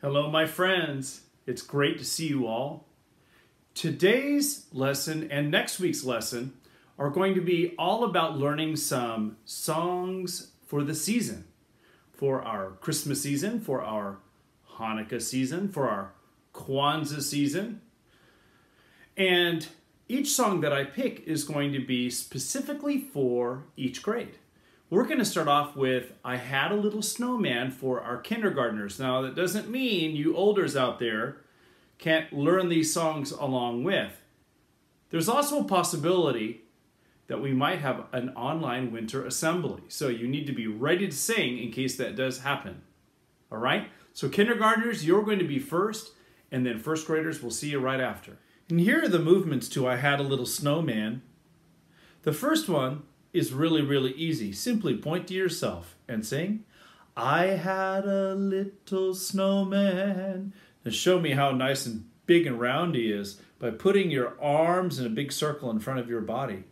Hello, my friends. It's great to see you all. Today's lesson and next week's lesson are going to be all about learning some songs for the season, for our Christmas season, for our Hanukkah season, for our Kwanzaa season. And each song that I pick is going to be specifically for each grade. We're going to start off with I Had a Little Snowman for our kindergartners. Now, that doesn't mean you olders out there can't learn these songs along with. There's also a possibility that we might have an online winter assembly. So you need to be ready to sing in case that does happen. All right? So kindergartners, you're going to be first, and then first graders, we'll see you right after. And here are the movements to I Had a Little Snowman. The first one is really easy. Simply point to yourself and sing, I had a little snowman. Now show me how nice and big and round he is by putting your arms in a big circle in front of your body.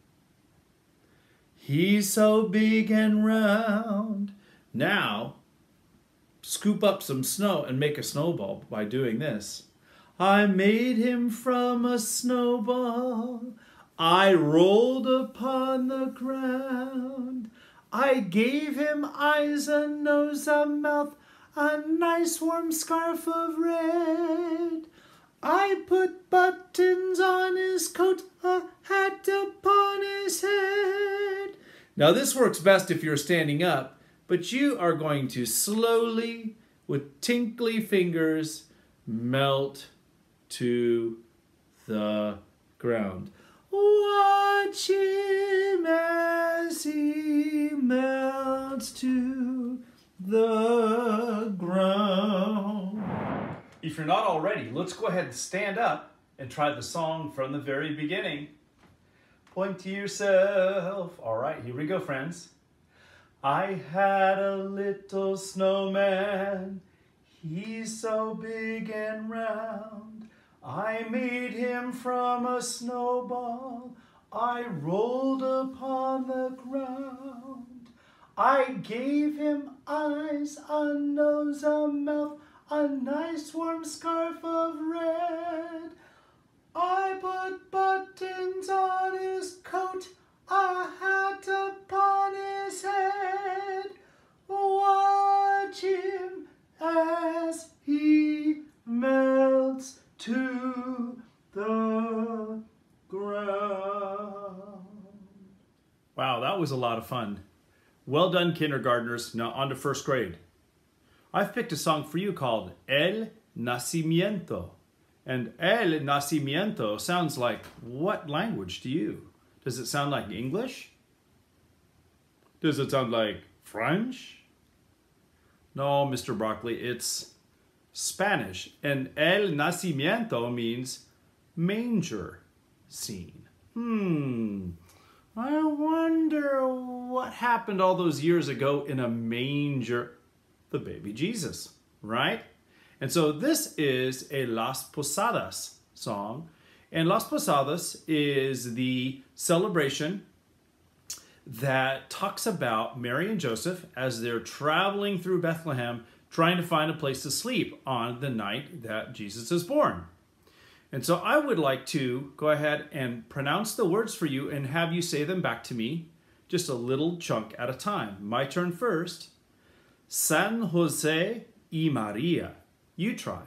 He's so big and round. Now, scoop up some snow and make a snowball by doing this. I made him from a snowball. I rolled upon the ground. I gave him eyes, a nose, a mouth, a nice warm scarf of red. I put buttons on his coat, a hat upon his head. Now this works best if you're standing up, but you are going to slowly, with tinkly fingers, melt to the ground. Watch him as he melts to the ground. If you're not already, let's go ahead and stand up and try the song from the very beginning. Point to yourself. All right, here we go, friends. I had a little snowman. He's so big and round. I made him from a snowball. I rolled upon the ground. I gave him eyes, a nose, a mouth, a nice warm scarf of red. I put buttons on his coat, a hat upon his head. Watch him as he melts to the ground. Wow, that was a lot of fun. Well done, kindergartners. Now on to first grade. I've picked a song for you called El Nacimiento. And El Nacimiento sounds like what language to you? Does it sound like English? Does it sound like French? No, Mr. Broccoli, it's Spanish. And El Nacimiento means manger scene. I wonder what happened all those years ago in a manger. The baby Jesus, right? And so this is a Las Posadas song. And Las Posadas is the celebration that talks about Mary and Joseph as they're traveling through Bethlehem trying to find a place to sleep on the night that Jesus is born. And so I would like to go ahead and pronounce the words for you and have you say them back to me, just a little chunk at a time. My turn first. San Jose y Maria. You try.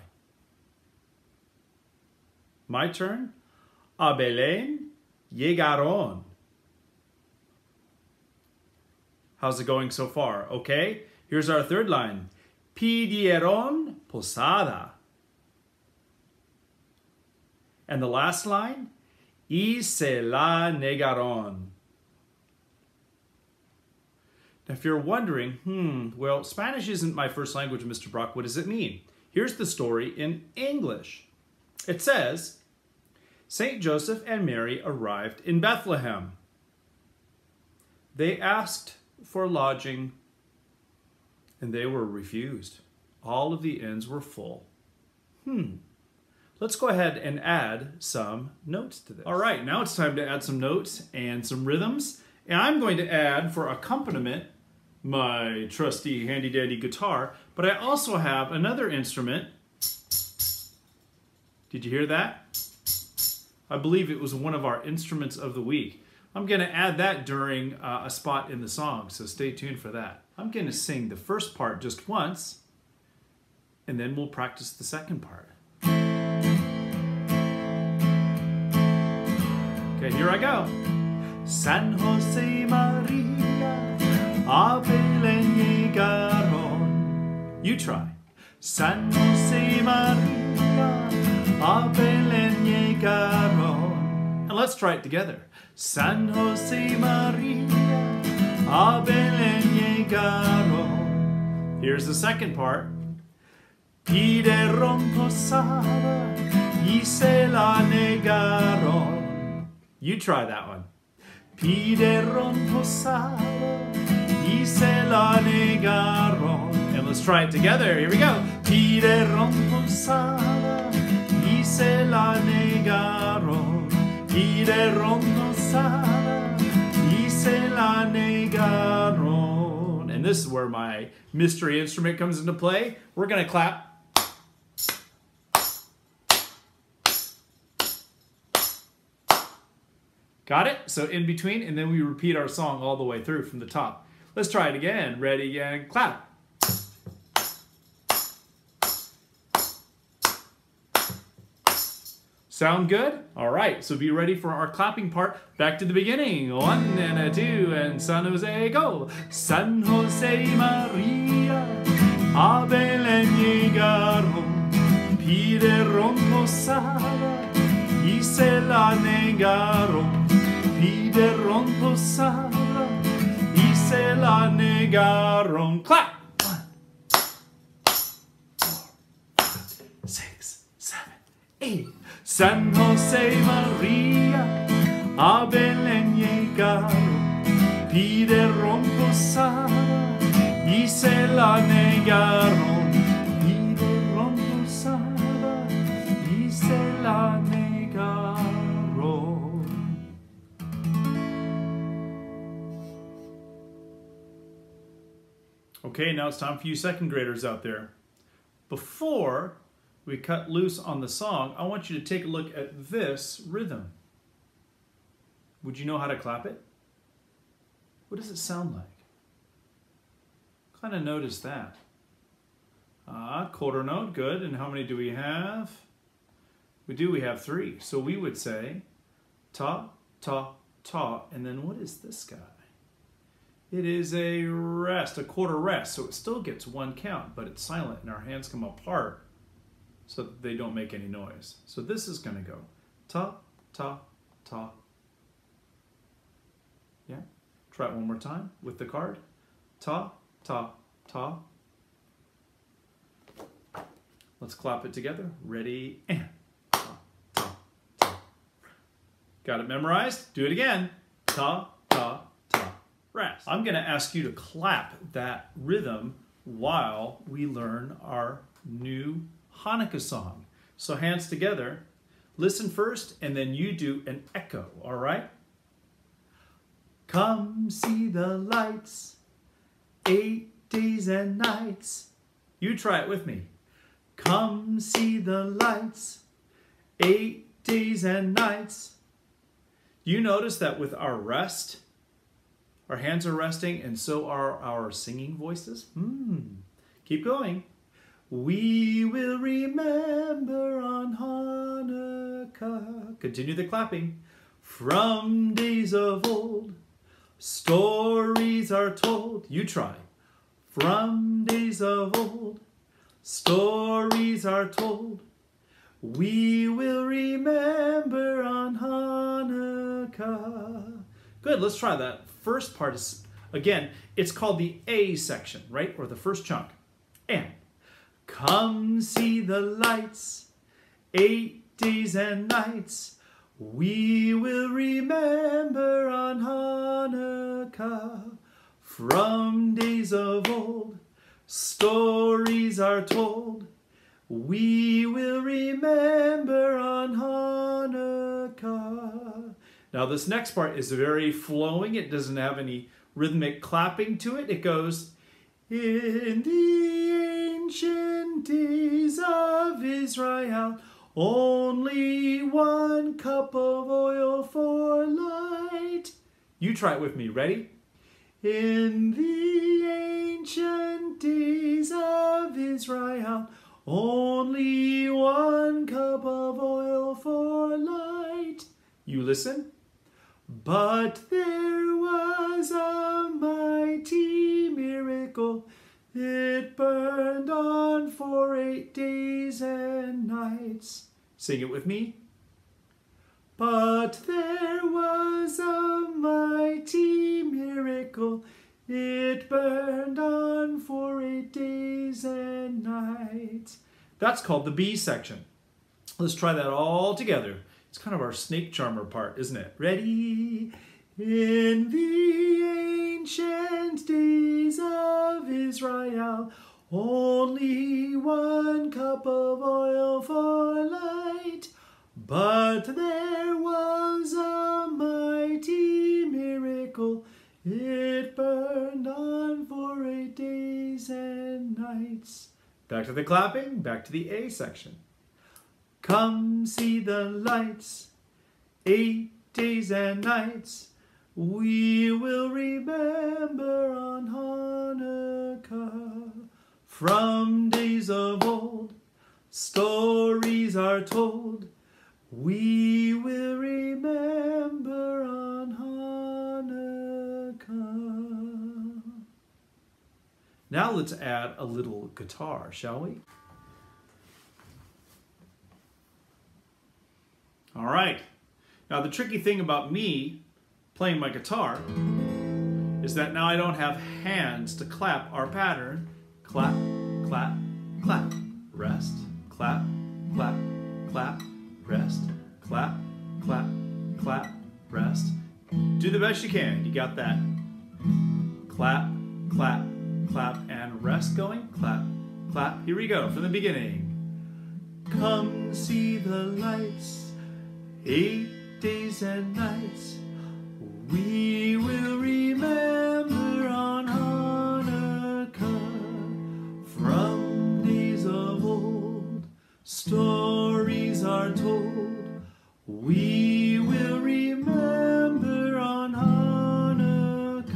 My turn. A Belén llegaron. How's it going so far? Okay. Here's our third line. Pidieron posada. And the last line, y se la negaron. Now, if you're wondering, well, Spanish isn't my first language, Mr. Brock. What does it mean? Here's the story in English. It says, Saint Joseph and Mary arrived in Bethlehem. They asked for lodging, and they were refused. All of the inns were full. Let's go ahead and add some notes to this. All right, now it's time to add some notes and some rhythms. And I'm going to add, for accompaniment, my trusty handy-dandy guitar, but I also have another instrument Did you hear that? I believe it was one of our instruments of the week. I'm going to add that during a spot in the song, so stay tuned for that. I'm going to sing the first part just once, and then we'll practice the second part. Okay, here I go. San Jose Maria, a Belén llegaron. You try. San Jose Maria, a Belén llegaron. And let's try it together. San Jose Maria, a Belén llegaron. Here's the second part. Pidieron posada y se la negaron. You try that one. Pidieron posada y se la negaron. And let's try it together. Here we go. Pidieron posada y se la negaron. Pidieron posada y se la negaron. And this is where my mystery instrument comes into play. We're going to clap. Got it? So in between, and then we repeat our song all the way through from the top. Let's try it again. Ready, and clap. Sound good? All right, so be ready for our clapping part. Back to the beginning. 1 and a 2 and San Jose, go. San Jose Maria, a Belén llegaron, pidieron posada y se la negaron. Pidieron posada y se la negaron. Clap! 1, 2, 4, 5, 6, 7, 8. San Jose Maria, a Belén llegaron, pidieron posada y se la negaron. Pidieron posada y se la negaron. Okay, now it's time for you second graders out there. Before we cut loose on the song, I want you to take a look at this rhythm. Would you know how to clap it? What does it sound like? Kind of notice that. Quarter note, good. And how many do we have? We have 3. So we would say ta, ta, ta, and then what is this guy? It is a rest, a quarter rest, so it still gets 1 count, but it's silent and our hands come apart so that they don't make any noise. So this is going to go ta, ta, ta. Yeah? Try it one more time with the card. Ta, ta, ta. Let's clap it together. Ready, and ta, ta, ta. Got it memorized? Do it again. Ta, ta, ta. Rest. I'm going to ask you to clap that rhythm while we learn our new Hanukkah song. So hands together. Listen first, and then you do an echo, all right? Come see the lights, 8 days and nights. You try it with me. Come see the lights, 8 days and nights. You notice that with our rest, our hands are resting, and so are our singing voices. Keep going. We will remember on Hanukkah. Continue the clapping. From days of old, stories are told. You try. From days of old, stories are told. We will remember on Hanukkah. Good, let's try that. First part is, again, it's called the A section, right? Or the first chunk. And come see the lights, 8 days and nights. We will remember on Hanukkah. From days of old, stories are told. We will remember on Hanukkah. Now this next part is very flowing. It doesn't have any rhythmic clapping to it. It goes, in the ancient days of Israel, Only 1 cup of oil for light. You try it with me. Ready? In the ancient days of Israel, only 1 cup of oil for light. You listen. But there was a mighty miracle. It burned on for 8 days and nights. Sing it with me. But there was a mighty miracle. It burned on for 8 days and nights. That's called the B section. Let's try that all together. It's kind of our snake charmer part, isn't it? Ready? In the ancient days of Israel, only 1 cup of oil for light. But there was a mighty miracle. It burned on for 8 days and nights. Back to the clapping, back to the A section. Come see the lights, 8 days and nights. We will remember on Hanukkah. From days of old, stories are told. We will remember on Hanukkah. Now let's add a little guitar, shall we? All right. Now the tricky thing about me playing my guitar is that now I don't have hands to clap our pattern. Clap, clap, clap, rest, clap, clap, clap, rest, clap, clap, clap, rest. Do the best you can. You got that. Clap, clap, clap, and rest going. Clap, clap. Here we go from the beginning. Come see the lights, 8 days and nights. We will remember on Hanukkah. From days of old, stories are told. We will remember on Hanukkah.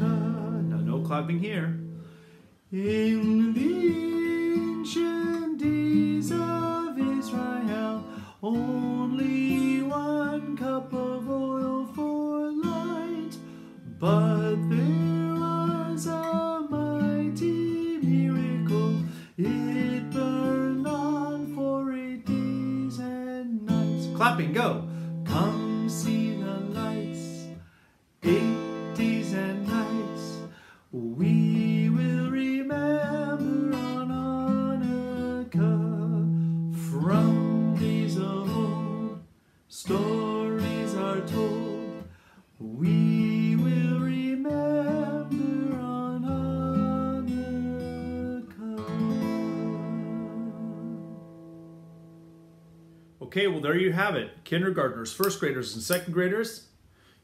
Now no clapping here. In the ancient days of Israel, only 1 cup of oil for light. But there was a mighty miracle. It burned on for 8 days and nights. Clapping, go. Come see the lights, 8 days and nights. We will remember on Hanukkah. From days of old, stories are told. We will remember on Hanukkah. Okay, well there you have it. Kindergartners, first graders, and second graders.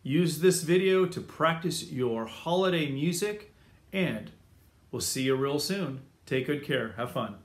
Use this video to practice your holiday music, and we'll see you real soon. Take good care. Have fun.